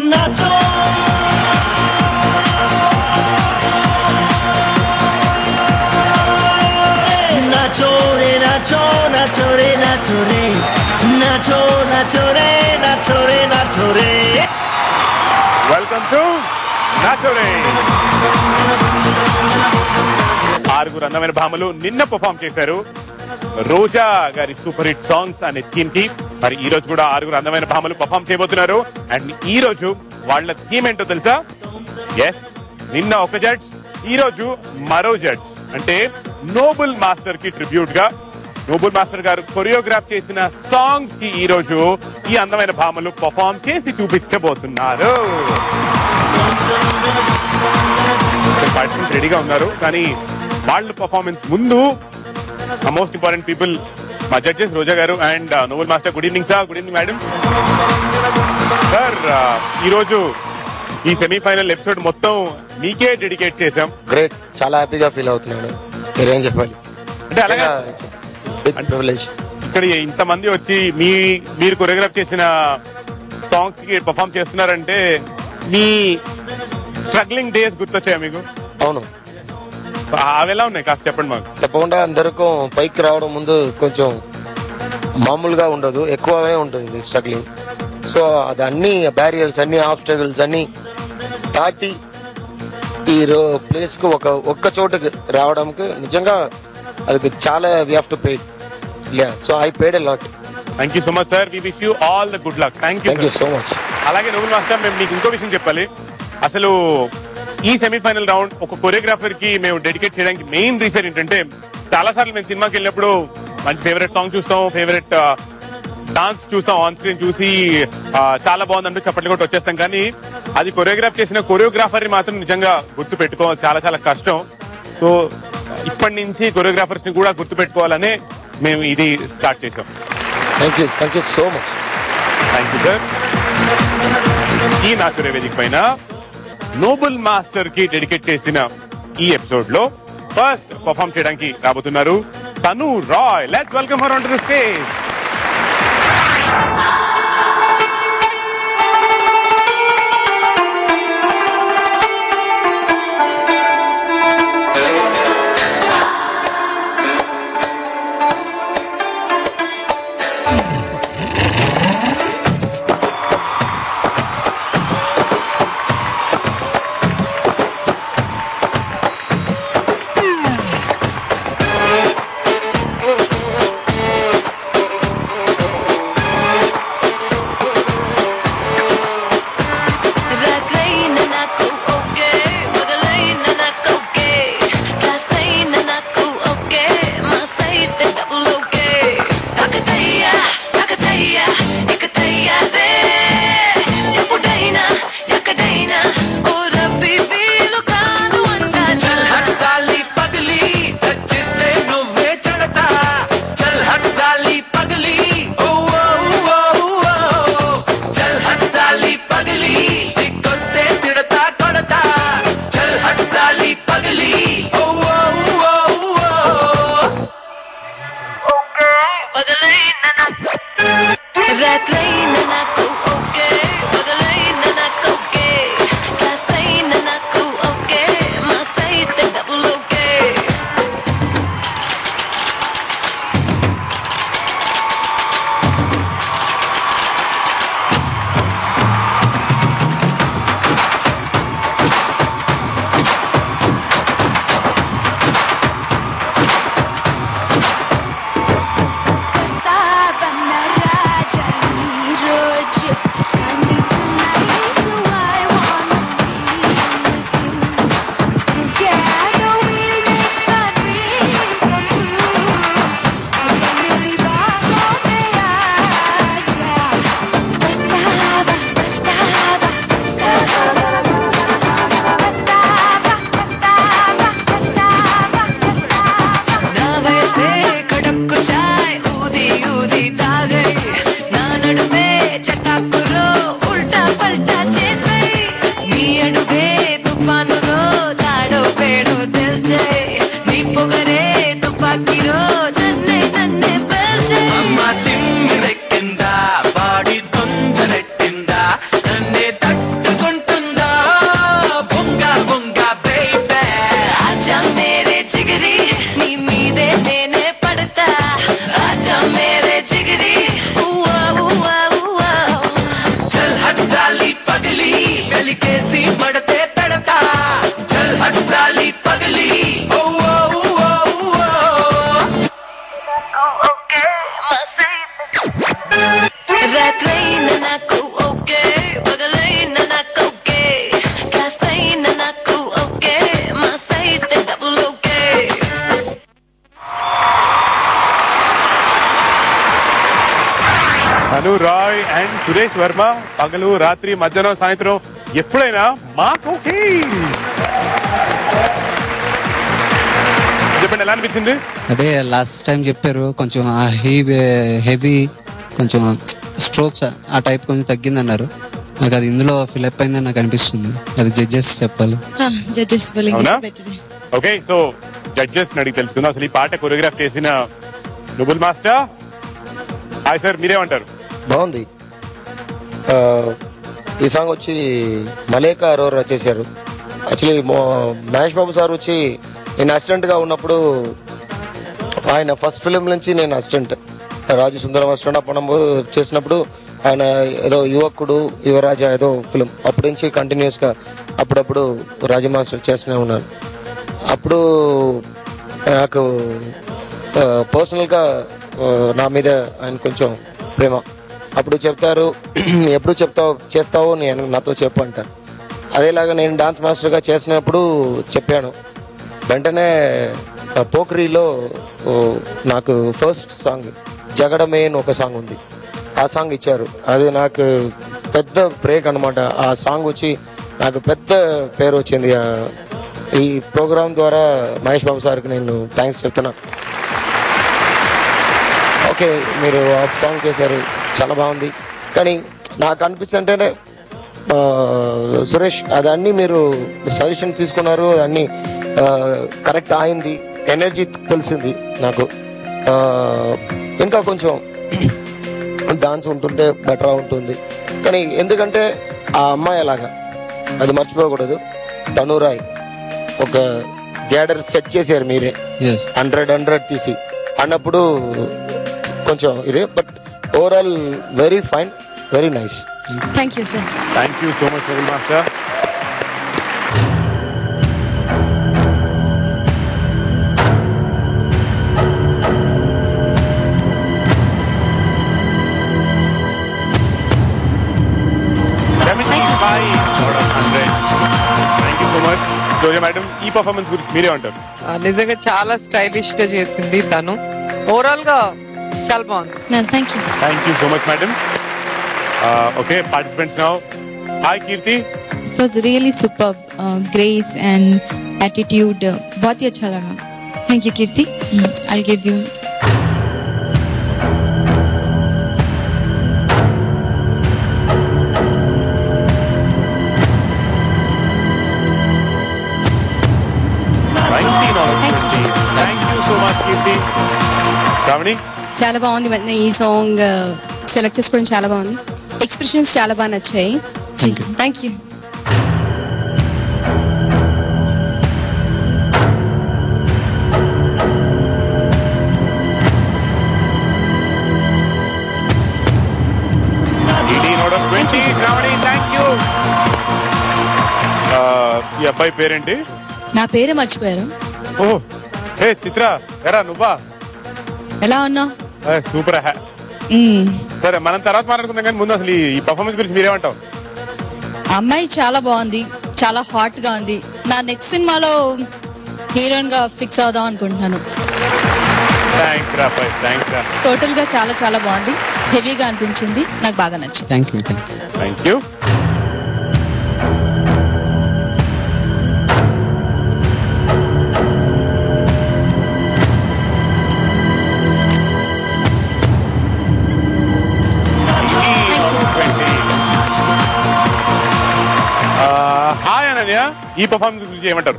Nacho! Nacho re, Nacho, Nacho re, Nacho re. Nacho, Nacho re, Nacho re, Nacho re. Welcome to Nacho re. ఆరుగురు అందమైన భామలు నిన్న perform చేశారు రోజా గారి super hit songs అనే theme కి. మరి ఈ రోజు కూడా ఆరుగురు అందమైన భామలు పర్ఫామ్ చేయబోతున్నారు. అండ్ ఈ రోజు వాళ్ళ థీమ్ ఏంటో తెలుసా? ఎస్, నిన్న ఒక జడ్జ్, ఈ రోజు మరో జడ్జ్. అంటే నోబుల్ మాస్టర్ కి ట్రిబ్యూట్ గా నోబుల్ మాస్టర్ గారు కొరియోగ్రాఫ్ చేసిన సాంగ్స్ కి ఈ రోజు ఈ అందమైన భామలు పర్ఫామ్ చేసి చూపించబోతున్నారు. పార్టిసిపెంట్స్ రెడీగా ఉన్నారు, కానీ వాళ్ళ పర్ఫార్మెన్స్ ముందు మోస్ట్ ఇంపార్టెంట్ పీపుల్ మా జడ్జెస్ రోజా గారు and Nobel master. Good evening sir. Good evening madam. Sir, ఈరోజు ఈ సెమీఫైనల్ ఎపిసోడ్ మొత్తం మీకే డెడికేట్ చేసాం. గ్రేట్, చాలా హ్యాపీగా ఫీల్ అవుతున్నాను. మీరేం చెప్పాలి అంటే అలాగే ఇక్కడ ఇంతమంది వచ్చి మీరు కొరియోగ్రాఫ్ చేసిన సాంగ్స్ కి పర్ఫామ్ చేస్తున్నారంటే మీ స్ట్రగ్లింగ్ డేస్ గుర్తొచ్చాయా మీకు? అవును, అవి ఎలా ఉన్నాయి కాస్త చెప్పండి మాకు. తప్పకుండా అందరికీ పైకి రావడం ముందు కొంచెం మామూలుగా ఉండదు, ఎక్కువగానే ఉంటుంది స్ట్రగ్లింగ్. సో అది అన్ని బ్యారియర్స్, అన్ని ఆబ్స్టకల్స్ అన్ని దాటి ఈ ప్లేస్ కు ఒక్క చోటుకి రావడానికి నిజంగా అది చాలా we have to pay. So I paid a lot. Thank you so much sir. We wish you all the good luck. Thank you so much. అలాగే నోబుల్ మాస్టర్, మేము మీకు ఇంకో విషయం చెప్పాలి. అసలు ఈ సెమీఫైనల్ రౌండ్ ఒక కొరియోగ్రాఫర్ కి మేము డెడికేట్ చేయడానికి మెయిన్ రీజన్ ఏంటంటే, చాలా సార్లు మేము సినిమాకి వెళ్ళినప్పుడు మంచి ఫేవరెట్ సాంగ్ చూస్తాం, ఫేవరెట్ డాన్స్ చూస్తాం, ఆన్ స్క్రీన్ చూసి చాలా బాగుందంటూ చప్పట్లు కొట్టి వచ్చేస్తాం. కానీ అది కొరియోగ్రాఫ్ చేసిన కొరియోగ్రాఫర్ ని మాత్రం నిజంగా గుర్తు పెట్టుకోవాలి, చాలా చాలా కష్టం. సో ఇప్పటి నుంచి కొరియోగ్రాఫర్స్ ని కూడా గుర్తు పెట్టుకోవాలనే మేము ఇది స్టార్ట్ చేసాం. Thank you so much. Thank you sir. ఈ నాచో రే వేదిక పైన నోబుల్ మాస్టర్ కి డెడికేట్ చేసిన ఈ ఎపిసోడ్ లో ఫస్ట్ పర్ఫామ్ చేయడానికి రాబోతున్నారు Tanu Roy. Let's welcome her on to the stage. साली पगली వెలికేసి పడతే పెడతా చల్ హట్ సాలి పగలి ఓ ఓ ఓ ఓకే రాత్రైన నాకు ఓకే పగలైన నాకు ఓకే కాసైన నాకు ఓకే మాసైతే double okay Anu Roy and Suresh Varma పగలు రాత్రి మధ్యాహ్నం సాయంత్రం ఎప్పుడైనా మాకు ఓకే. చెప్పండి ఎలా అనిపించింది? అదే లాస్ట్ టైం చెప్పారు కొంచెం హెవీ కొంచెం స్ట్రోక్స్ ఆ టైప్ కొంచెం తగ్గింది అన్నారు. నాకు అది ఇందులో ఫిలప్ అయిందని నాకు అనిపిస్తుంది. అది జడ్జెస్ చెప్పాలి. ఓకే, సో జడ్జెస్ అడిగి తెలుసుకుందాం. అసలు ఈ పాట కొరియోగ్రాఫ్ చేసిన నుబుల్ మాస్టర్. హాయ్ సార్, మీరేమంటారు? బాగుంది. ఈ సాంగ్ వచ్చి మలేకా అరోరా చేశారు. యాక్చువల్లీ మహేష్ బాబు సార్ వచ్చి నేను అసిస్టెంట్గా ఉన్నప్పుడు, ఆయన ఫస్ట్ ఫిలిం నుంచి నేను అసిస్టెంట్, రాజు సుందరం అసిస్టెంట్ అప్పుడు చేసినప్పుడు ఆయన ఏదో యువకుడు యువరాజా ఏదో ఫిలిం అప్పటి నుంచి కంటిన్యూస్గా అప్పుడప్పుడు రాజు మాస్టర్ చేస్తూనే ఉన్నారు. అప్పుడు నాకు పర్సనల్గా నా మీద ఆయన కొంచెం ప్రేమ. అప్పుడు చెప్తారు, ఎప్పుడు చేస్తావు నేను నాతో చెప్పు అంటారు. అదేలాగా నేను డాన్స్ మాస్టర్గా చేసినప్పుడు చెప్పాను. వెంటనే పోఖ్రీలో నాకు ఫస్ట్ సాంగ్ జగడమే అని ఒక సాంగ్ ఉంది, ఆ సాంగ్ ఇచ్చారు. అది నాకు పెద్ద బ్రేక్ అనమాట. ఆ సాంగ్ వచ్చి నాకు పెద్ద పేరు వచ్చింది. ఈ ప్రోగ్రాం ద్వారా మహేష్ బాబు సార్కి నేను థ్యాంక్స్ చెప్తున్నా. ఓకే, మీరు ఆ సాంగ్ చేశారు, చాలా బాగుంది. కానీ నాకు అనిపిస్తుంటేనే సురేష్ అదన్నీ మీరు సజెషన్ తీసుకున్నారు, అన్నీ కరెక్ట్ అయింది, ఎనర్జీ తెలిసింది నాకు. ఇంకా కొంచెం డాన్స్ ఉంటుంటే బెటర్ ఉంటుంది. కానీ ఎందుకంటే ఆ అమ్మాయి అలాగా అది మర్చిపోకూడదు. తనురాయ్ ఒక గ్యాడర్ సెట్ చేశారు మీరే, 100 తీసి అన్నప్పుడు కొంచెం ఇదే. But overall very fine, very nice. Thank you sir. Thank you so much Ravi master. Madam, ఈ పర్ఫార్మెన్స్ గురించి మీరే అంటారు? నిజంగా చాలా స్టైలిష్ గా చేసింది తను. ఓవరాల్ గా చాలా బాగుంది. Thank you so much madam. Okay, participants now. Hi Keerthi. It was really superb, grace and attitude. बहुत ही अच्छा लगा. Thank you Kirti. I'll give you. చాలా బాగుంది. ఈ సాంగ్ సెలెక్ట్ చేసుకోవడం చాలా బాగుంది. ఎక్స్ప్రెషన్స్ చాలా బాగా నచ్చాయి. Thank you. ఈ అబ్బాయి పేరేంటి? నా పేరే మర్చిపోయారు. ఓ చిత్ర, ఎరా నువ్వా? ఎలా ఉన్నావు? సూపర్. సరే, మనం తర్వాత మాట్లాడుకుందాం, కానీ ముందు అసలు ఈ పర్ఫార్మెన్స్ గురించి మీరేమంటావు? అమ్మాయి చాలా బాగుంది, చాలా హాట్ గా ఉంది. నా నెక్స్ట్ సినిమాలో హీరోయిన్ గా ఫిక్స్ అవుదాం అనుకుంటున్నాను. టోటల్ గా చాలా చాలా బాగుంది, హెవీగా అనిపించింది, నాకు బాగా నచ్చింది. Thank you. హాయ్ అనన్య, ఈ పర్ఫార్మెన్స్ గురించి ఏమంటారు?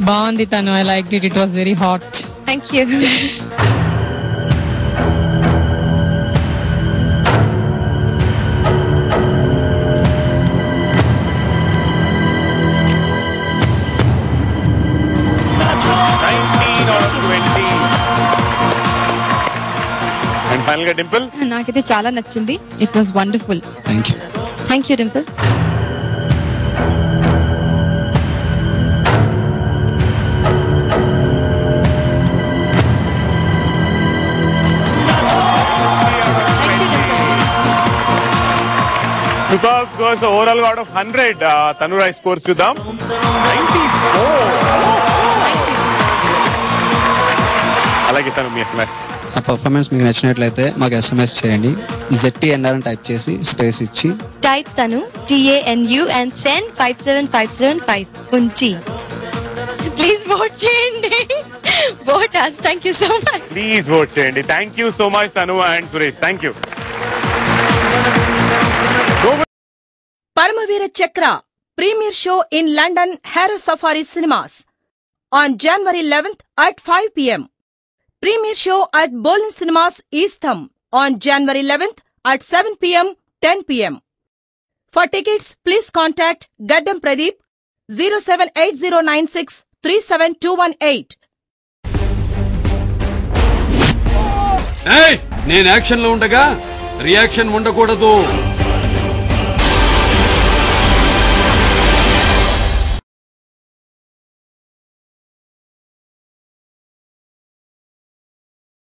బాగుంది తను. I like it. It was very hot. Thank you. And final గా డింపుల్. నాకైతే చాలా నచ్చింది. It was wonderful. Thank you. Thank you Dimple. Super scores overall గా అవుట్ ఆఫ్ 100 తనురాయ్ స్కోర్స్ చూద్దాం. 94. అలాగే తను మీ SMS. ఆ పర్ఫార్మెన్స్ మీకు నచ్చినట్లయితే మాకు SMS చేయండి. ZTNR అని టైప్ చేసి స్పేస్ ఇచ్చి టైప్ తను TANU and send 57575 ఉంచి ప్లీజ్ ఓట్ చేయండి. Vote us. Thank you so much. Please vote చేయండి. థ్యాంక్ యూ సో మచ్ తను and Suresh. Thank you. Paramavira Chakra premiere show in London Harrow Safari Cinemas on January 11th at 5 p.m. Premiere show at Bolin Cinemas Eastham on January 11th at 7 p.m. 10 p.m. For tickets, please contact Gaddam Pradeep 07809637218. నేను action లో ఉండగా reaction ఉండకూడదు.